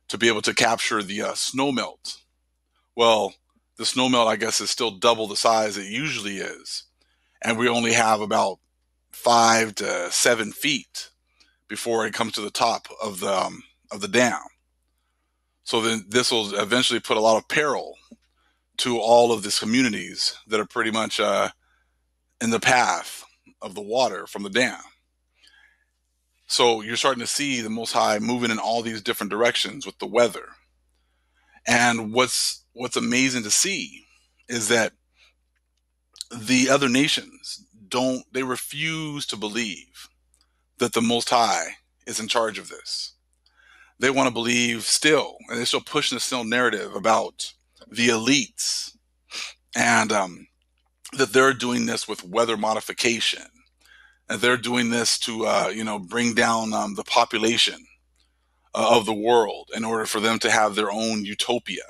to be able to capture the snow melt. Well, the snow melt, I guess, is still double the size it usually is. And we only have about 5 to 7 feet before it comes to the top of the dam. So then this will eventually put a lot of peril to all of these communities that are pretty much in the path of the water from the dam. So you're starting to see the Most High moving in all these different directions with the weather. And what's amazing to see is that the other nations they refuse to believe that the Most High is in charge of this. They want to believe still, and they're still pushing the still narrative about the elites and that they're doing this with weather modification, and they're doing this to bring down the population of the world in order for them to have their own utopia.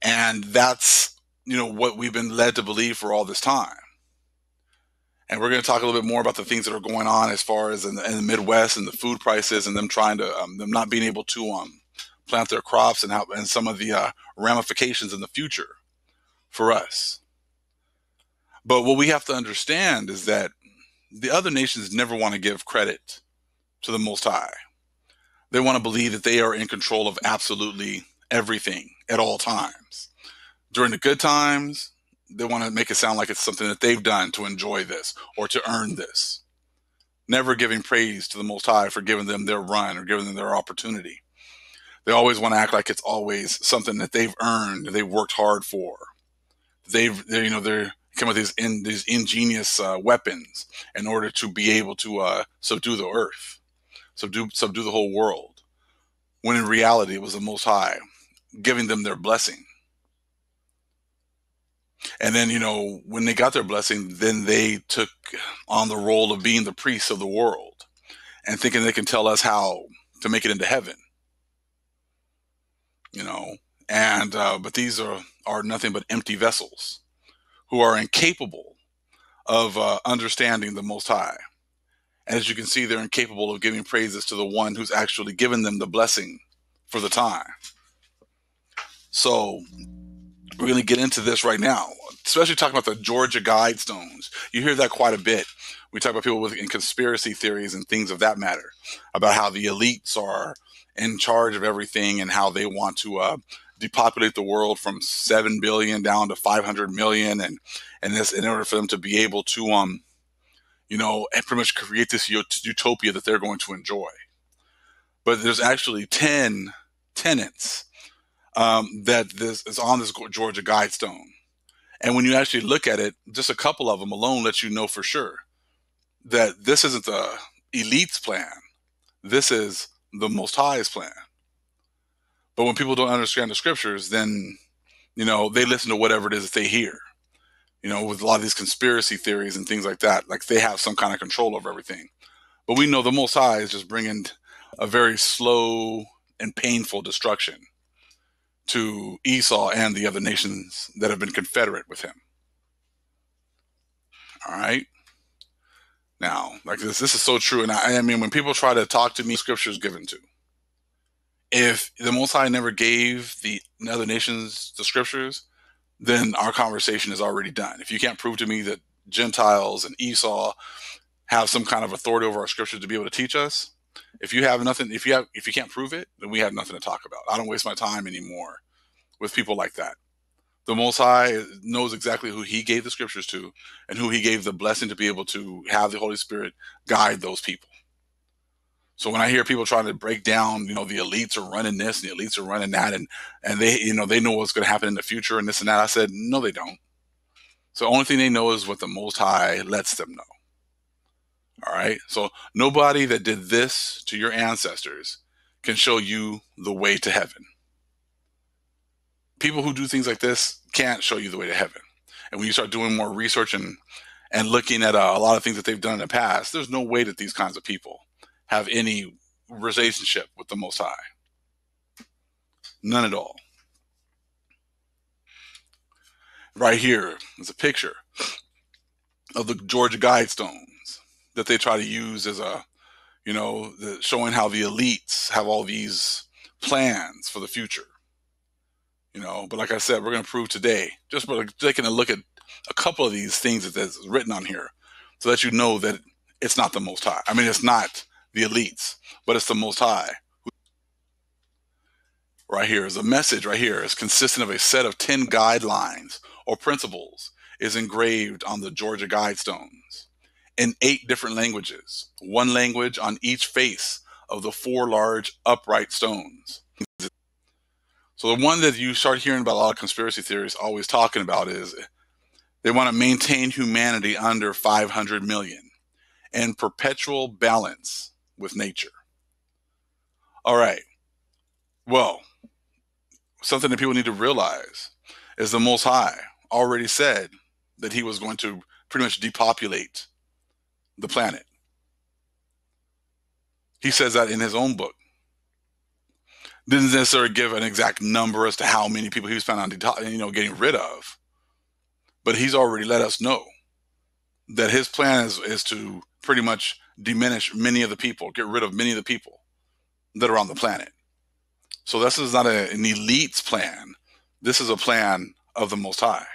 And that's what we've been led to believe for all this time. And we're going to talk a little bit more about the things that are going on as far as in the Midwest and the food prices and them trying to them not being able to plant their crops and some of the ramifications in the future for us. But what we have to understand is that the other nations never want to give credit to the Most High. They want to believe that they are in control of absolutely everything at all times. During the good times, they want to make it sound like it's something that they've done to enjoy this or to earn this. Never giving praise to the Most High for giving them their run or giving them their opportunity. They always want to act like it's always something that they've earned, they've worked hard for. They're come with these ingenious weapons in order to be able to subdue the earth, subdue the whole world. When in reality, it was the Most High giving them their blessing. And then, when they got their blessing, then they took on the role of being the priests of the world and thinking they can tell us how to make it into heaven. But these are nothing but empty vessels who are incapable of understanding the Most High. And as you can see, they're incapable of giving praises to the one who's actually given them the blessing for the time. So we're going to get into this right now, especially talking about the Georgia Guidestones. You hear that quite a bit. We talk about people in conspiracy theories and things of that matter, about how the elites are in charge of everything and how they want to depopulate the world from 7 billion down to 500 million, and this in order for them to be able to and pretty much create this utopia that they're going to enjoy. But there's actually 10 tenets that this is on this Georgia Guidestone. And when you actually look at it, just a couple of them alone let you know for sure that this isn't the elite's plan. This is the Most High's plan. But when people don't understand the scriptures, then, they listen to whatever it is that they hear, with a lot of these conspiracy theories and things like that, like they have some kind of control over everything. But we know the Most High is just bringing a very slow and painful destruction to Esau and the other nations that have been confederate with him. All right. Now, like this is so true. And I mean, when people try to talk to me, scriptures given to. If the Most High never gave the other nations the scriptures, then our conversation is already done. If you can't prove to me that Gentiles and Esau have some kind of authority over our scriptures to be able to teach us, if you can't prove it, then we have nothing to talk about. I don't waste my time anymore with people like that. The Most High knows exactly who he gave the scriptures to and who he gave the blessing to be able to have the Holy Spirit guide those people. So when I hear people trying to break down, the elites are running this and the elites are running that, and they, they know what's going to happen in the future and this and that, I said, no, they don't. So the only thing they know is what the Most High lets them know. All right. So nobody that did this to your ancestors can show you the way to heaven. People who do things like this can't show you the way to heaven. And when you start doing more research and looking at a lot of things that they've done in the past, there's no way that these kinds of people have any relationship with the Most High. None at all. Right here is a picture of the Georgia Guidestones that they try to use as a, showing how the elites have all these plans for the future. But like I said, we're going to prove today, just by taking a look at a couple of these things that's written on here, so that you know that it's not the Most High. I mean, it's not the elites, but it's the Most High. Right here is a message right here. It's consistent of a set of 10 guidelines or principles is engraved on the Georgia Guidestones in 8 different languages, one language on each face of the 4 large upright stones. So the one that you start hearing about a lot of conspiracy theories always talking about is they want to maintain humanity under 500 million and perpetual balance with nature. All right. Well, something that people need to realize is the Most High already said that he was going to pretty much depopulate the planet. He says that in his own book. Didn't necessarily give an exact number as to how many people he was planning on getting rid of. But he's already let us know that his plan is to pretty much diminish many of the people, get rid of many of the people that are on the planet. So this is not an elite's plan. This is a plan of the Most High.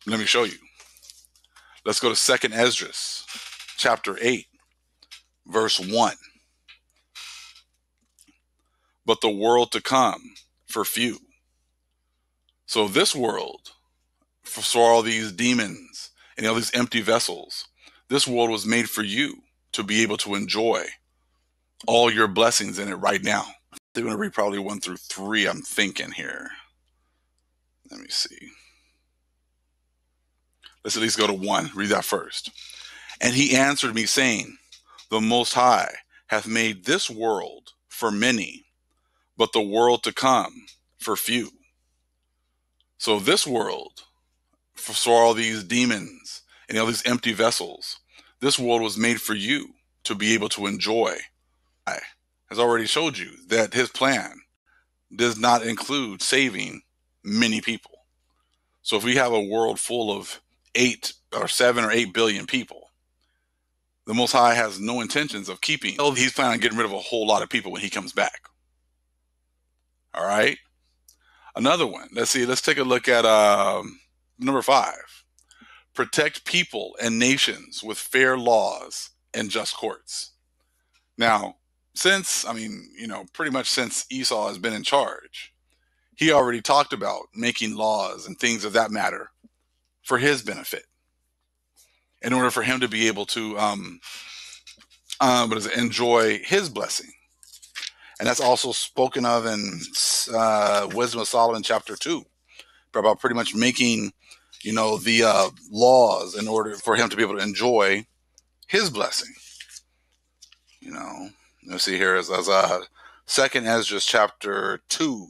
Let me show you. Let's go to 2nd Esdras, chapter 8, verse 1. But the world to come for few. So this world, for all these demons and all these empty vessels, this world was made for you to be able to enjoy all your blessings in it right now. They're going to read probably 1 through 3, I'm thinking here. Let me see. Let's at least go to 1. Read that first. And he answered me, saying, the Most High hath made this world for many, but the world to come for few. So this world, for all these demons and all these empty vessels, this world was made for you to be able to enjoy. I has already showed you that his plan does not include saving many people. So if we have a world full of 8 or 7 or 8 billion people, the Most High has no intentions of keeping. He's planning on getting rid of a whole lot of people when he comes back. All right. Another one. Let's see. Let's take a look at number 5. Protect people and nations with fair laws and just courts. Now, pretty much since Esau has been in charge, he already talked about making laws and things of that matter for his benefit, in order for him to be able to enjoy his blessing. And that's also spoken of in Wisdom of Solomon chapter 2, about pretty much making, the laws in order for him to be able to enjoy his blessing. Let's see here as 2nd Esdras chapter 2.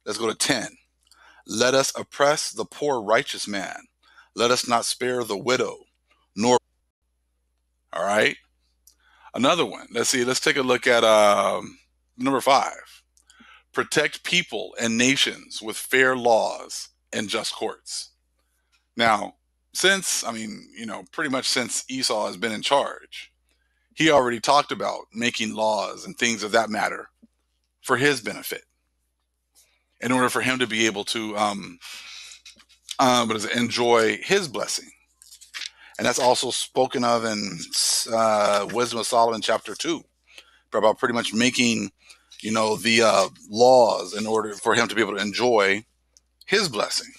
Let's go to 10. Let us oppress the poor righteous man. Let us not spare the widow, nor. All right. Another one. Let's see. Let's take a look at number 5. Protect people and nations with fair laws and just courts. Now, pretty much since Esau has been in charge, he already talked about making laws and things of that matter for his benefit, in order for him to be able to enjoy his blessing. And that's also spoken of in Wisdom of Solomon chapter 2, about pretty much making, the laws in order for him to be able to enjoy his blessing.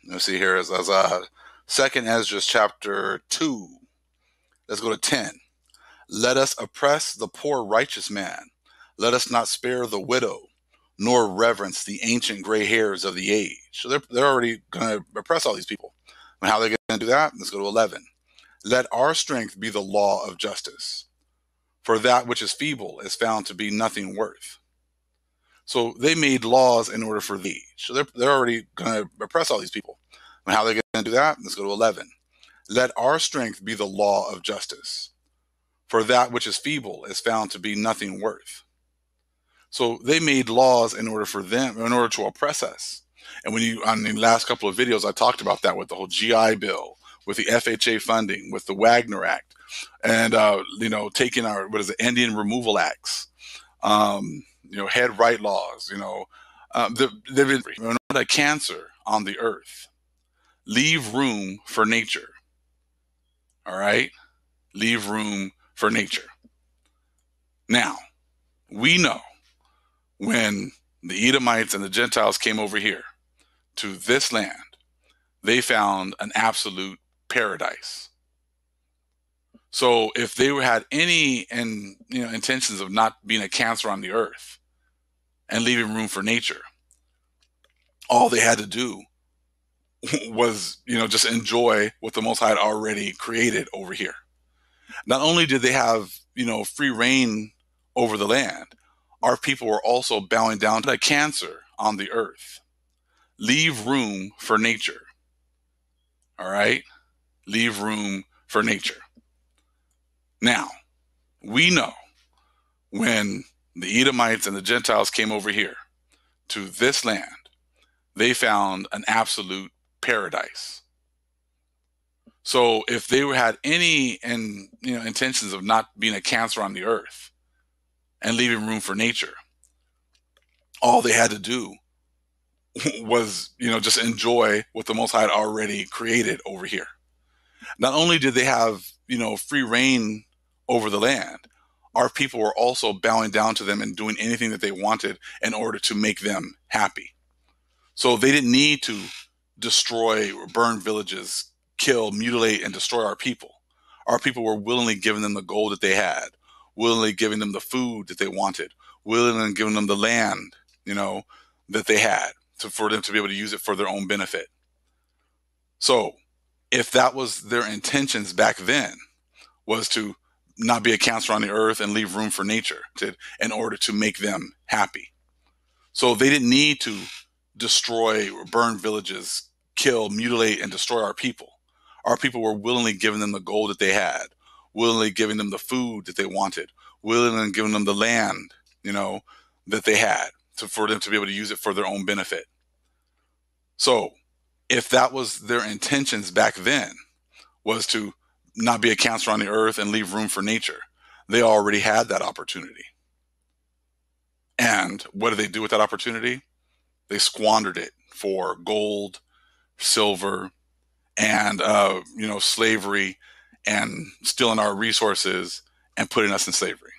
Let's see here as 2nd Esdras chapter 2. Let's go to 10. Let us oppress the poor righteous man. Let us not spare the widow, nor reverence the ancient gray hairs of the age. So they're already going to oppress all these people. And how are they going to do that? Let's go to 11. Let our strength be the law of justice, for that which is feeble is found to be nothing worth. So they made laws in order for the age. So they're already going to oppress all these people. And how are they going to do that? Let's go to 11. Let our strength be the law of justice, for that which is feeble is found to be nothing worth. So they made laws in order to oppress us. And when you, on the last couple of videos, I talked about that with the whole GI Bill, with the FHA funding, with the Wagner Act, and, taking our, Indian Removal Acts, head right laws, they've been a cancer on the earth. Leave room for nature. All right? Leave room for nature. Now, we know when the Edomites and the Gentiles came over here to this land, they found an absolute paradise. So if they had any intentions of not being a cancer on the earth and leaving room for nature, all they had to do was, just enjoy what the Most High had already created over here. Not only did they have, free reign over the land, our people were also bowing down to a cancer on the earth. Leave room for nature. All right? Leave room for nature. Now, we know when the Edomites and the Gentiles came over here to this land, they found an absolute paradise. So if they had any intentions of not being a cancer on the earth and leaving room for nature, all they had to do was, just enjoy what the Most High had already created over here. Not only did they have, free reign over the land, our people were also bowing down to them and doing anything that they wanted in order to make them happy. So they didn't need to destroy or burn villages, kill, mutilate, and destroy our people. Our people were willingly giving them the gold that they had, willingly giving them the food that they wanted, willingly giving them the land, that they had for them to be able to use it for their own benefit. So if that was their intentions back then, was to not be a cancer on the earth and leave room for nature in order to make them happy. So they didn't need to destroy or burn villages, kill, mutilate, and destroy our people. Our people were willingly giving them the gold that they had, willingly giving them the food that they wanted, willingly giving them the land, that they had for them to be able to use it for their own benefit. So if that was their intentions back then, was to not be a cancer on the earth and leave room for nature, they already had that opportunity. And what did they do with that opportunity? They squandered it for gold, silver, and slavery, and stealing our resources and putting us in slavery.